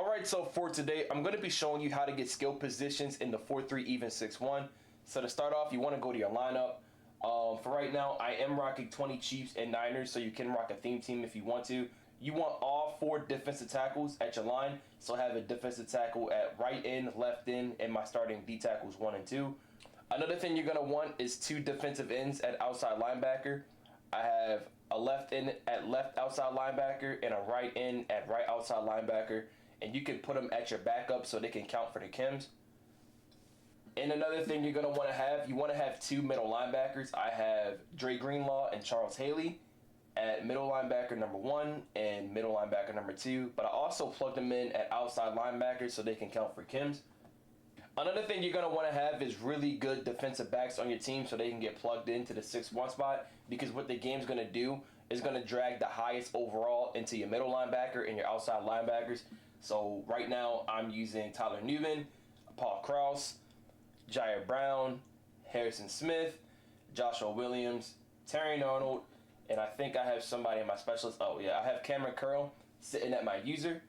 Alright, so for today, I'm going to be showing you how to get skill positions in the 4-3 even 6-1. So to start off, you want to go to your lineup. For right now, I am rocking 20 Chiefs and Niners, so you can rock a theme team if you want to. You want all 4 defensive tackles at your line, so I have a defensive tackle at right end, left end, and my starting D tackles 1 and 2. Another thing you're going to want is 2 defensive ends at outside linebacker. I have a left end at left outside linebacker and a right end at right outside linebacker. And you can put them at your backup so they can count for the chems. And another thing you're going to want to have 2 middle linebackers. I have Dre Greenlaw and Charles Haley at middle linebacker number 1 and middle linebacker number 2. But I also plugged them in at outside linebackers so they can count for chems. Another thing you're going to want to have is really good defensive backs on your team so they can get plugged into the 6-1 spot, because what the game's going to do is going to drag the highest overall into your middle linebacker and your outside linebackers. So right now I'm using Tyler Newman, Paul Krause, Jair Brown, Harrison Smith, Joshua Williams, Terry Arnold, and I think I have somebody in my specialist. Oh yeah, I have Cameron Curl sitting at my user.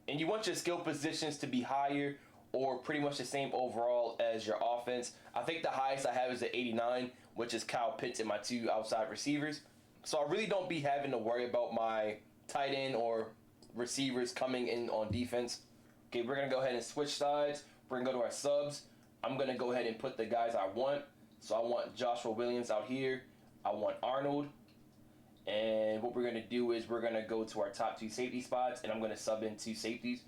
And you want your skill positions to be higher or pretty much the same overall as your offense. I think the highest I have is at 89, which is Kyle Pitts and my 2 outside receivers. So I really don't be having to worry about my tight end or receivers coming in on defense. Okay, we're going to go ahead and switch sides. We're going to go to our subs. I'm going to go ahead and put the guys I want. So I want Joshua Williams out here. I want Arnold. And what we're going to do is we're going to go to our top 2 safety spots, and I'm going to sub in 2 safeties.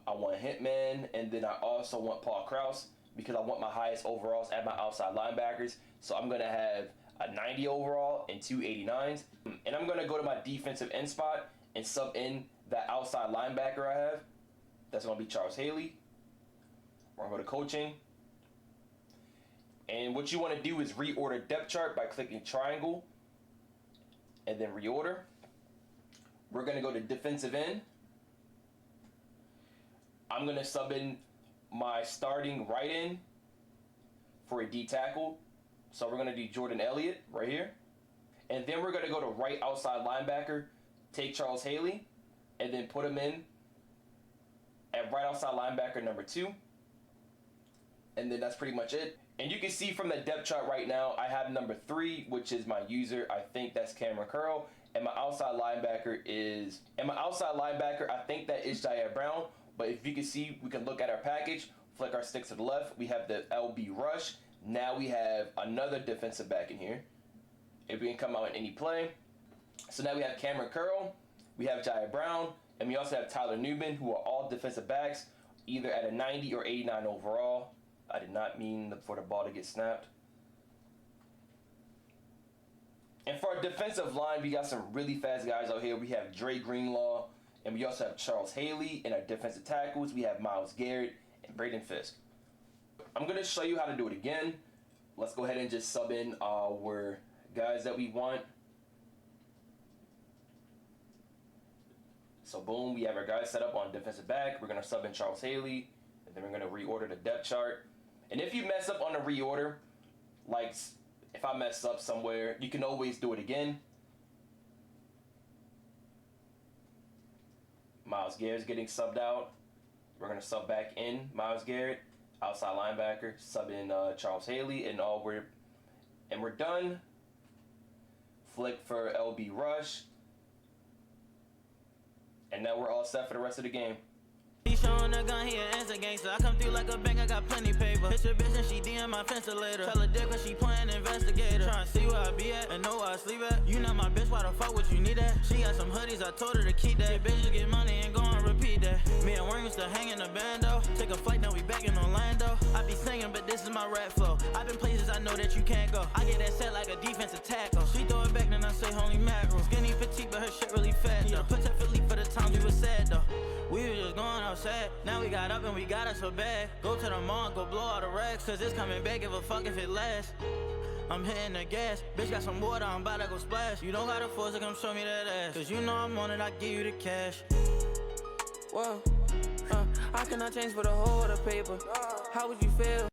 I want Hitman, and then I also want Paul Krause because I want my highest overalls at my outside linebackers. So I'm going to have a 90 overall and 2 89s. And I'm going to go to my defensive end spot and sub in that outside linebacker I have. That's going to be Charles Haley. We're going to go to coaching. And what you want to do is reorder depth chart by clicking triangle and then reorder. We're going to go to defensive end. I'm going to sub in my starting right end for a D tackle. So we're going to do Jordan Elliott right here. And then we're going to go to right outside linebacker, take Charles Haley, and then put him in at right outside linebacker number 2. And then that's pretty much it. And you can see from the depth chart right now, I have number 3, which is my user. I think that's Cameron Curl. And my outside linebacker I think that is Jair Brown. But if you can see, we can look at our package, flick our stick to the left. We have the LB rush. Now we have another defensive back in here. If we can come out in any play. So now we have Cameron Curl, we have Jair Brown, and we also have Tyler Newman, who are all defensive backs, either at a 90 or 89 overall. I did not mean for the ball to get snapped. And for our defensive line, we got some really fast guys out here. We have Dre Greenlaw, and we also have Charles Haley. In our defensive tackles, we have Myles Garrett and Braden Fisk. I'm going to show you how to do it again. Let's go ahead and just sub in our guys that we want. So boom, we have our guys set up on defensive back. We're going to sub in Charles Haley, and then we're going to reorder the depth chart. And if you mess up on the reorder, like if I mess up somewhere, you can always do it again. Myles Garrett's getting subbed out. We're going to sub back in Myles Garrett, outside linebacker, sub in Charles Haley, and we're done. Flick for LB rush. And now we're all set for the rest of the game. He showing a gun, he an answer gangster. I come through like a bank, I got plenty paper. Hit your bitch and she DM my fence later. Tell her dick when she playing investigator. Tryna see where I be at and know where I sleep at. You not my bitch, why the fuck would you need that? She got some hoodies, I told her to keep that. Bitches get money and go and repeat that. Me and Worm used to hang in the bando. Take a flight, now we back in Orlando. I be singing, but this is my rap flow. I've been places I know that you can't go. I get that set like a defensive tackle. She throw it back, then I say holy mackerel. Skinny petite, but her shit really fat though. Put that Philippe for the times we was sad though. We was just going outside. Now we got up and we got us so bad. Go to the mall and go blow all the racks, cause it's coming back, give a fuck if it lasts. I'm hitting the gas, bitch got some water, I'm about to go splash. You don't gotta force it, come show me that ass, cause you know I'm on it, I give you the cash. Whoa, I cannot change for the whole of the paper. How would you feel?